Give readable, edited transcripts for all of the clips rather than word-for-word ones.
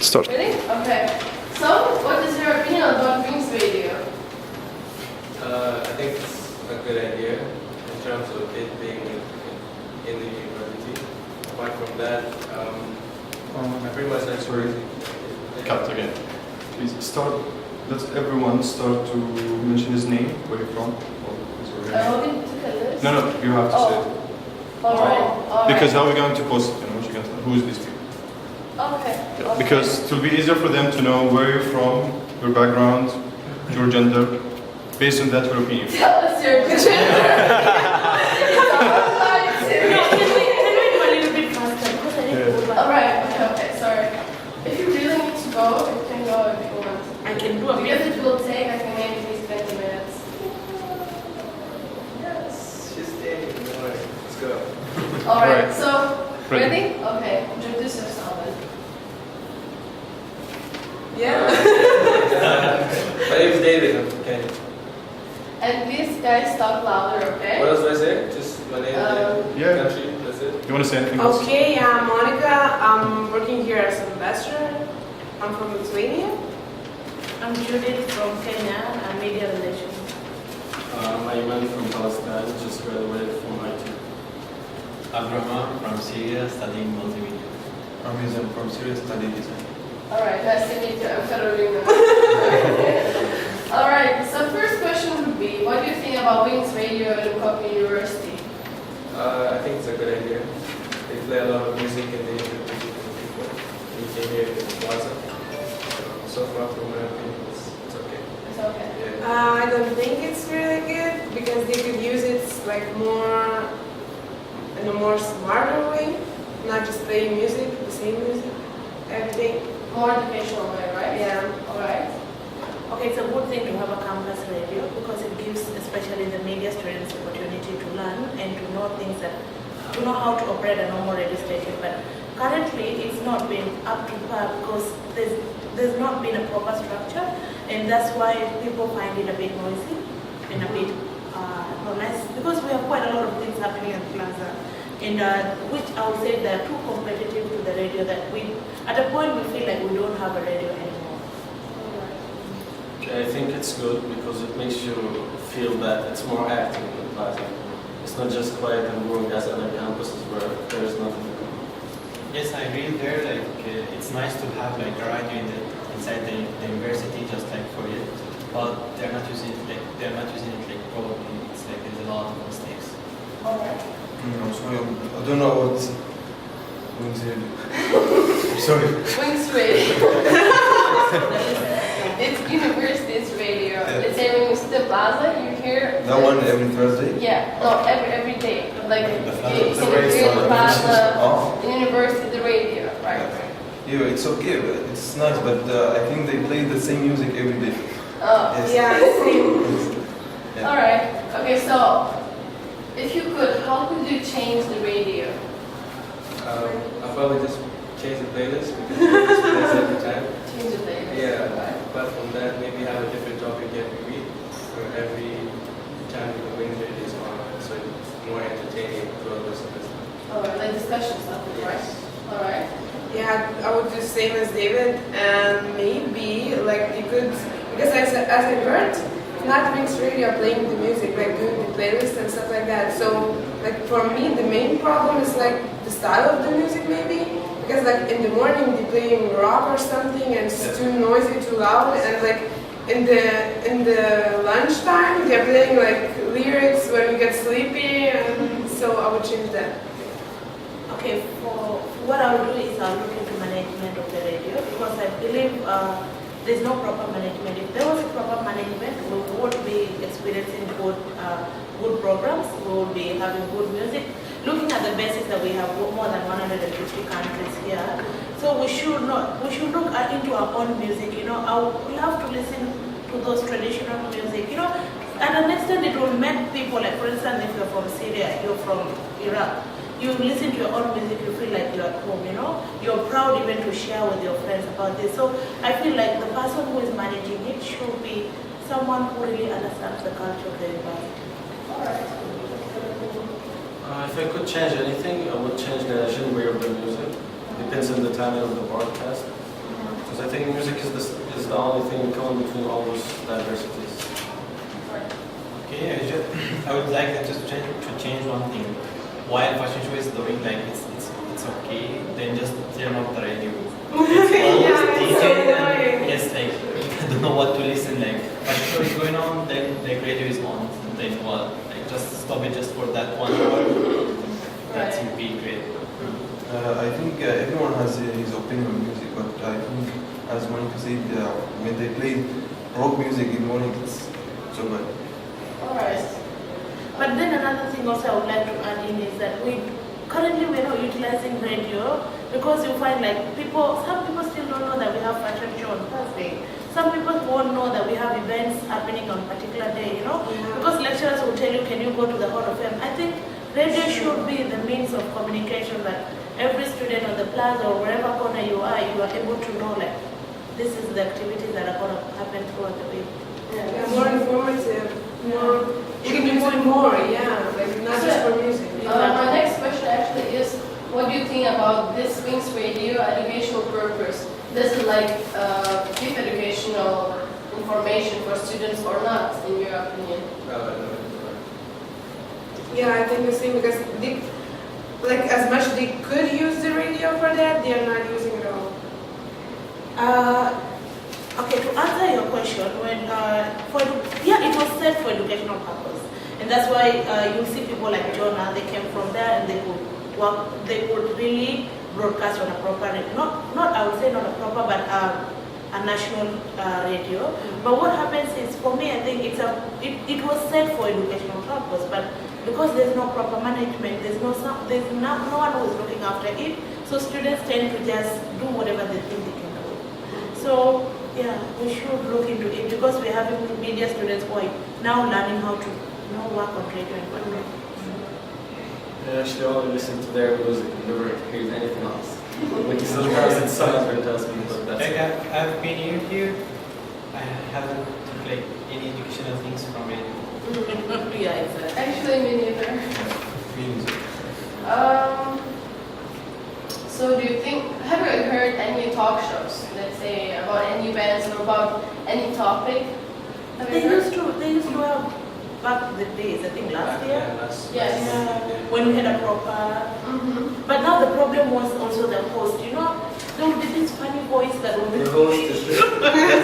Start. Ready? Okay. So, what is your opinion about Wings Radio? I think it's a good idea in terms of it being in the university. Apart from that, I pretty much like Sorry. Cut again. Please start. Let everyone start to mention his name, where you're from. I want to tell this. No, you have to say it. Alright. Because how are we going to post it? You know, what you can tell. Who is these people? Okay. Yeah, because it will be easier for them to know where you're from, your background, your gender. Based on that, your opinion. Tell us your gender. Alright, okay, sorry. If you really need to go, you can go if you want. I can do a Because it will take, I think, maybe at least 20 minutes. yes, she's staying. Don't worry. Let's go. Alright, Alright. so, Ready? ready? Okay, introduce yourself then. Yeah. My name is David. Okay. And these guys talk louder, okay? What else do I say? Just my name, Yeah. country. That's it. You want to say anything else? Okay, I'm Monica. I'm working here as an ambassador. I'm from Lithuania. I'm Judith from Kenya, I'm media relations. I'm Ayman from Palestine, just graduated from IT. Abraham from Syria studying multimedia. Amazon from Syria studying design. Alright, nice to meet you. I'm Carolina. Alright, so first question would be, what do you think about Wings Radio at Kobe University? I think it's a good idea. They play a lot of music and they introduce people. You can hear it in the plaza. So far, from my opinion, it's okay. It's okay. Yeah. I don't think it's really good because they could use it like more in a more smarter way, not just playing music, the same music, everything. More educational way, right? Yeah. Alright. Okay, it's a good thing to have a campus radio because it gives especially the media students the opportunity to learn and to know things that, to know how to operate a normal radio station. But currently it's not been up to par because there's not been a proper structure, and that's why people find it a bit noisy and a bit not nice because we have quite a lot of things happening at Plaza. And which I would say they're too competitive to the radio that we, at a point we feel like we don't have a radio anymore. I think it's good because it makes you feel that it's more active in the Plaza. It's not just quiet and boring as other campuses where there's nothing to do. Yes, I agree there. Like it's nice to have like a radio inside the university, just like for it. But they're not using it like probably. It's like there's a lot of mistakes. Alright. I'm sorry, I don't know what Wings Radio. I'm sorry. Wings Radio. It's university's radio. Yeah. It's when you see the plaza, you hear That one every Thursday? Yeah, no, every day. Like The you the can radio hear the plaza, Oh. in university, the radio, right? Yeah, it's okay, but it's nice, but I think they play the same music every day. Oh, Yes. Yeah, same. Yeah. alright. Okay, so if you could, how could you change the radio? I'll probably just change the playlist because it plays every time. Change the playlist. Yeah. Right. Apart from that, maybe have a different topic every week or every time the Wings Radio is on, so it's more entertaining for the listeners. Alright, like discussion stuff, right? Alright. Yeah, I would do same as David, and maybe like you could, because as I heard, not Wings Radio are playing the music, like doing the playlist and stuff like that. So like for me, the main problem is like the style of the music maybe, because like in the morning they playing rock or something and it's too noisy, too loud, and like in the lunchtime they're playing like lyrics when you get sleepy, and so I would change that. Okay, for what I will do is I'll look into management of the radio because I believe there's no proper management. If there was a proper management, we would be experiencing good programs, we would be having good music. Looking at the basis that we have more than 150 countries here, so we should look into our own music. You know, I would love to listen to those traditional music. You know, and the next time it will make people, like for instance, if you're from Syria, you're from Iraq. You listen to your own music, you feel like you're at home, you know? You're proud even to share with your friends about this. So I feel like the person who is managing it should be someone who really understands the culture of the environment. Alright. If I could change anything, I would change the genre of the music. Depends on the timing of the broadcast. think music is the only thing common between all those diversities. Okay, I would like them to change one thing. While fashion show is doing like it's okay, then just turn off the radio. It's always Yeah, it's DJ so and annoying. yes, like I don't know what to listen. Like fashion show is going on, then like radio is on. And then what? Like just stop it just for that 1 hour. That would be great. I think everyone has his opinion on music, but I think, as Monica said, when they play rock music in the morning, it's so bad. Alright. But then another thing also I would like to add in is that currently we're not utilizing radio because you find like some people still don't know that we have fashion show on Thursday. Some people won't know that we have events happening on a particular day, because lecturers will tell you, can you go to the Hall of Fame? I think radio should be the means of communication that every student on the plaza or wherever corner you are able to know like this is the activities that are going to happen throughout the week. Yeah, more informative, more. You can use it more, yeah, like not just for music. My next question actually is, what do you think about this Wings Radio educational purpose? Does it like give educational information for students or not, in your opinion? Yeah, I think the same because like as much they could use the radio for that, they are not using it all. Okay, to answer your question, it was set for educational purpose, and that's why you see people like Jonah. They came from there, and they could really broadcast on a proper, not I would say not a proper, but a national radio. But what happens is, for me, I think it was set for educational purpose, but because there's no proper management, there's no one who is looking after it, so students tend to just do whatever they think they can do. So yeah, we should look into it because we're having media students who are now learning how to work on radio and whatnot. I actually only listen to their music and never heard anything else. Which is embarrassing, some tells me, but that's Like I've been here, I haven't took like any educational things from it. Yeah, exactly. Actually, me neither. Music. So do you think, have you heard any talk shows, let's say about any events or about any topic? Have you They heard? used to have back the days, I think last year. Yes. When we had a proper. Mm-hmm. But now the problem was also the host. There would be this funny voice that would be. The host is the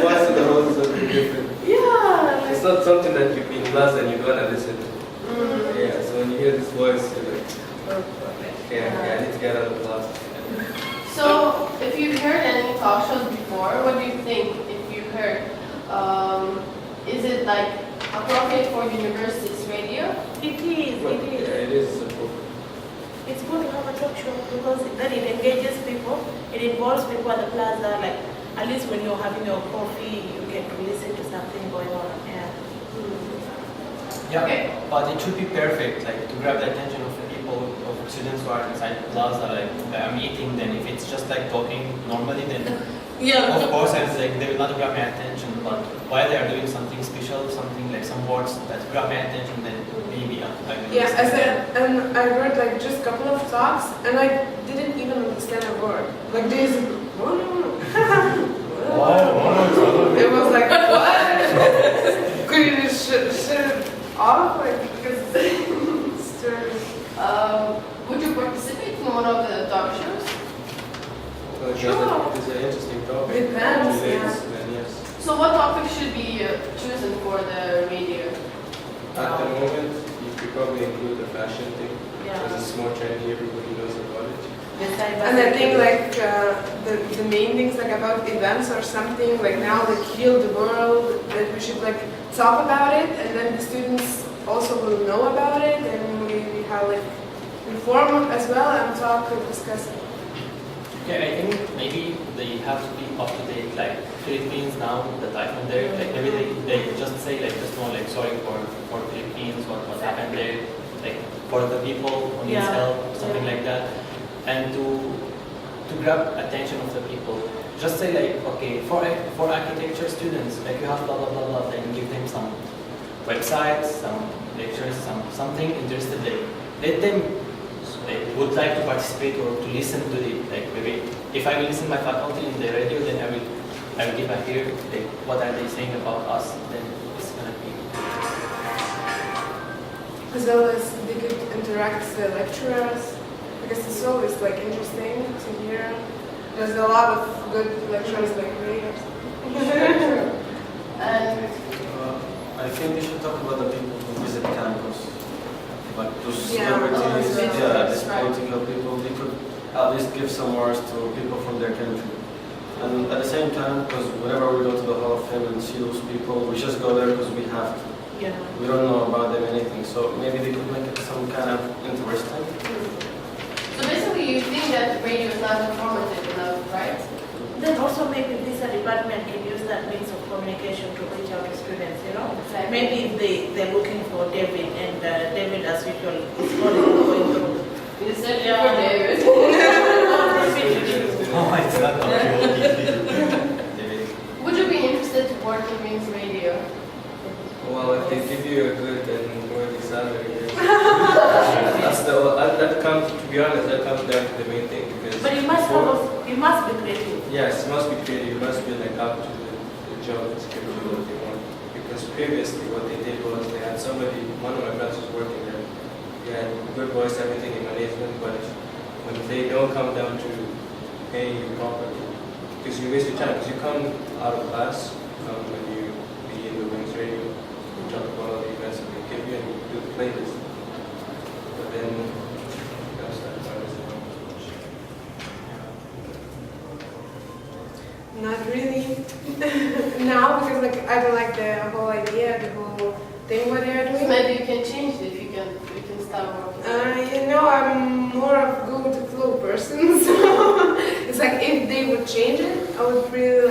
voice of the host is a bit different. Yeah. It's not something that you've been in class and you don't want to listen to. Mm-hmm. Yeah, so when you hear this voice, you're like, I need to get out of class. So if you've heard any talk shows before, what do you think if you heard? Is it like appropriate for university's radio? It is. Well, It is. yeah, it is. It's good to have a talk show because then it engages people. It involves people at the plaza. Like at least when you're having your coffee, you get to listen to something going on. Yeah. Yeah, Okay. but it should be perfect, like to grab the attention of people, of students who are inside the plaza, like I'm eating. Then if it's just like talking normally, then Yeah. of course I was like they will not grab my attention. But while they are doing something special, something like some words that grab my attention, then maybe I will. Yeah, listen. and I read like just a couple of talks and I didn't even understand a word. Like there's it was like what? Could you just shut it off? Like because it's terrible. Would you participate in one of the talk shows? Sure. It's an interesting topic. Depends, Relates, yeah. then yes. So what topic should be chosen for the radio? At the moment, you could probably include the fashion thing. Yeah. Because it's more trendy, everybody knows about it. And I think like the main things like about events or something like now that heal the world that we should like talk about it and then the students also will know about it and we have like inform as well and talk and discuss it. Okay, I think maybe they have to be up to date, like Philippines now, the typhoon there, like maybe they just say like just more like sorry for Philippines, what happened there, like for the people who needs Yeah. help, something like that. And to grab attention of the people, just say like, okay, for architecture students, like you have blah blah blah blah, then give them some websites, some lectures, something interested. Like let them would like to participate or to listen to it. Like maybe if I will listen my faculty in the radio, then I will I will give a hear, like, what are they saying about us, then it's gonna be. As well as they could interact with the lecturers, because it's always like interesting to hear. There's a lot of good lecturers like me. And I think we should talk about the people who visit campus. Like those Yeah. celebrities, Oh, these right. political people, they could at least give some words to people from their country. And at the same time, because whenever we go to the Hall of Fame and see those people, we just go there because we have to. Yeah. We don't know about them anything, so maybe they could make it some kind of interesting. so basically, you think that radio is not informative enough, right? Then also maybe this department can use that means of communication to reach out to students, you know? Exactly. Maybe they're looking for David, and David, as usual, is going through. You said you for David. Oh, it's not okay. Would you be interested to work in Wings Radio? Well, if they give you a good and worthy salary, that comes, to be honest, that comes down to the main thing, because But you must before- have, you must be creative. yes, you must be creative, you must be like up to the job description what they want. Because previously what they did was they had somebody, one of my friends was working there, he had good voice, everything in management, but when they don't come down to paying you properly, because you waste your time, because you come out of class, when you be in the Wings Radio, you talk about all the events that they give you and you do the playlist. But then, that's that part as well. Not really. Now, because like I don't like the whole idea, the whole thing what they're So doing. maybe you can change it if you can start working. You know, I'm more of go with the flow person, so it's like if they would change it, I would really